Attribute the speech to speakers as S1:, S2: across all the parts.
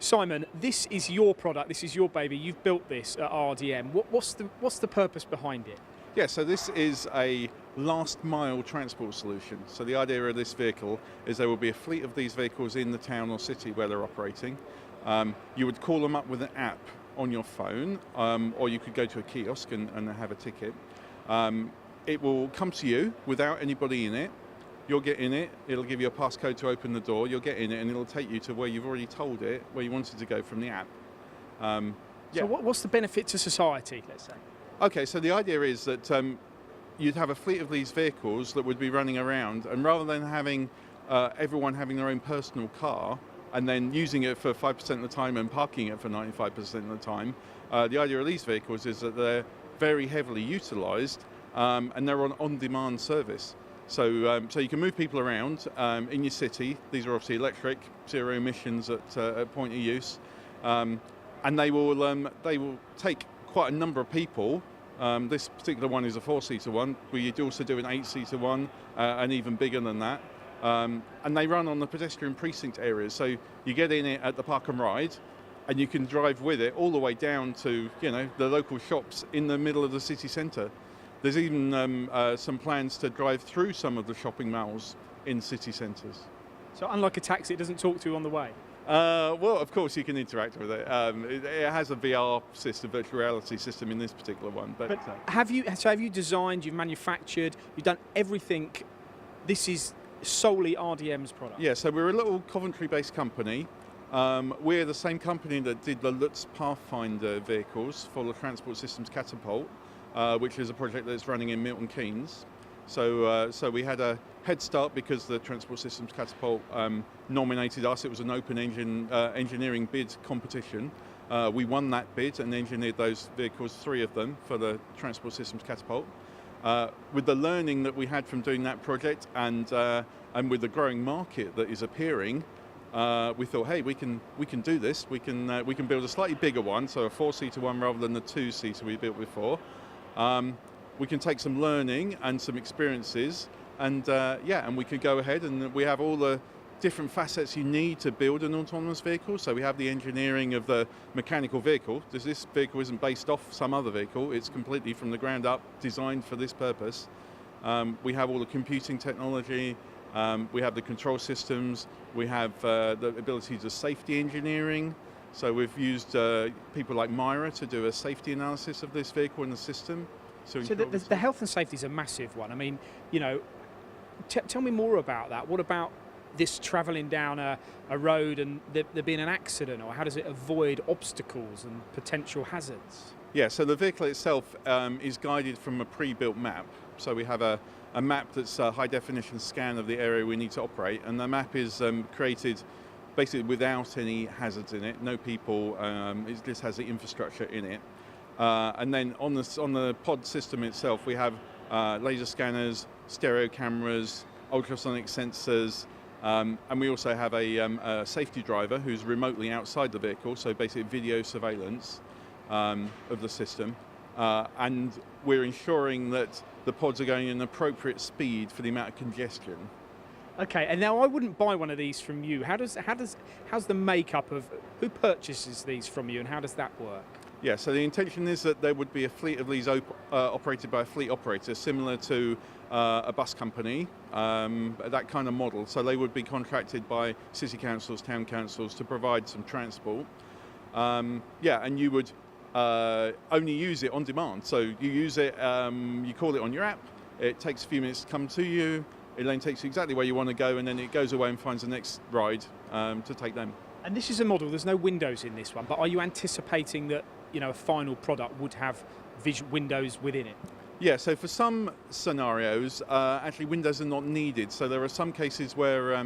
S1: Simon, this is your product, this is your baby, you've built this at RDM. What's the purpose behind it?
S2: Yeah, so this is a last mile transport solution. So the idea of this vehicle is there will be a fleet of these vehicles in the town or city where they're operating. You would call them up with an app on your phone, or you could go to a kiosk and have a ticket. It will come to you without anybody in it. You'll get in it, it'll give you a passcode to open the door, you'll get in it and it'll take you to where you've already told it, where you wanted to go from the app.
S1: So what's the benefit to society, let's say?
S2: Okay, so the idea is that you'd have a fleet of these vehicles that would be running around, and rather than having everyone having their own personal car and then using it for 5% of the time and parking it for 95% of the time, the idea of these vehicles is that they're very heavily utilised and they're on-demand service. So you can move people around in your city. These are obviously electric, zero emissions at point of use, and they will take quite a number of people. This particular one is a 4-seater one. We also do an 8-seater one, and even bigger than that. And they run on the pedestrian precinct areas. So you get in it at the park and ride, and you can drive with it all the way down to the local shops in the middle of the city centre. There's even some plans to drive through some of the shopping malls in city centres.
S1: So unlike a taxi, it doesn't talk to you on the way?
S2: Well, of course you can interact with it. It has a VR system, virtual reality system in this particular one. But
S1: have you designed, you've manufactured, you've done everything? This is solely RDM's product?
S2: Yeah, so we're a little Coventry-based company. We're the same company that did the Lutz Pathfinder vehicles for the Transport Systems Catapult, which is a project that's running in Milton Keynes. So we had a head start because the Transport Systems Catapult nominated us. It was an open engineering bid competition. We won that bid and engineered those vehicles, 3 of them, for the Transport Systems Catapult. With the learning that we had from doing that project and with the growing market that is appearing, we thought, hey, we can do this. We can build a slightly bigger one, so a 4-seater one rather than the 2-seater we built before. We can take some learning and some experiences, and we can go ahead, and we have all the different facets you need to build an autonomous vehicle. So we have the engineering of the mechanical vehicle. This vehicle isn't based off some other vehicle. It's completely from the ground up designed for this purpose. We have all the computing technology. We have the control systems. We have the ability to safety engineering. So we've used people like Myra to do a safety analysis of this vehicle and the system.
S1: So the health and safety is a massive one. I mean, tell me more about that. What about this travelling down a road and there being an accident, or how does it avoid obstacles and potential hazards?
S2: Yeah, so the vehicle itself is guided from a pre-built map. So we have a map that's a high-definition scan of the area we need to operate, and the map is created basically without any hazards in it, no people, it just has the infrastructure in it. And then on the pod system itself, we have laser scanners, stereo cameras, ultrasonic sensors, and we also have a safety driver who's remotely outside the vehicle, so basically video surveillance of the system. And we're ensuring that the pods are going at an appropriate speed for the amount of congestion.
S1: Okay, and now I wouldn't buy one of these from you. How's the makeup of who purchases these from you, and how does that work?
S2: Yeah, so the intention is that there would be a fleet of these operated by a fleet operator, similar to a bus company, that kind of model. So they would be contracted by city councils, town councils to provide some transport. And you would only use it on demand. So you use it, you call it on your app. It takes a few minutes to come to you. It then takes you exactly where you want to go, and then it goes away and finds the next ride to take them.
S1: And this is a model, there's no windows in this one, but are you anticipating that a final product would have windows within it?
S2: Yeah, so for some scenarios, actually windows are not needed. So there are some cases where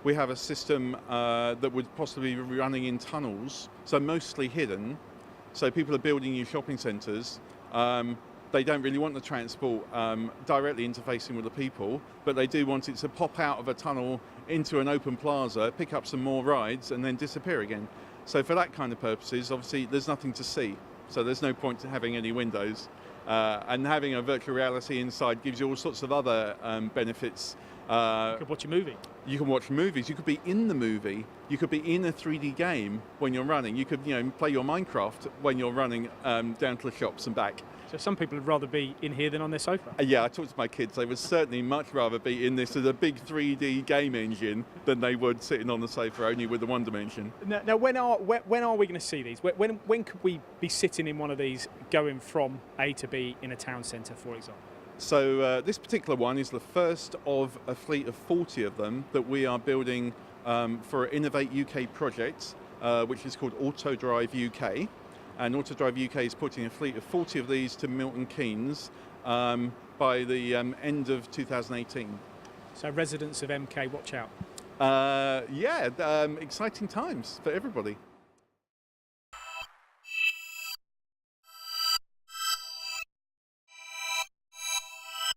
S2: we have a system that would possibly be running in tunnels, so mostly hidden. So people are building new shopping centres. They don't really want the transport directly interfacing with the people, but they do want it to pop out of a tunnel into an open plaza, pick up some more rides, and then disappear again. So for that kind of purposes, obviously, there's nothing to see. So there's no point to having any windows. And having a virtual reality inside gives you all sorts of other benefits.
S1: You could watch a movie.
S2: You can watch movies. You could be in the movie. You could be in a 3D game when you're running. You could, play your Minecraft when you're running down to the shops and back.
S1: So some people would rather be in here than on their sofa.
S2: Yeah, I talked to my kids. They would certainly much rather be in this as a big 3D game engine than they would sitting on the sofa only with the one dimension.
S1: Now when are we going to see these? When could we be sitting in one of these going from A to B in a town centre, for example?
S2: So this particular one is the first of a fleet of 40 of them that we are building for Innovate UK project, which is called Autodrive UK. And Autodrive UK is putting a fleet of 40 of these to Milton Keynes by the end of 2018.
S1: So residents of MK, watch out.
S2: Exciting times for everybody.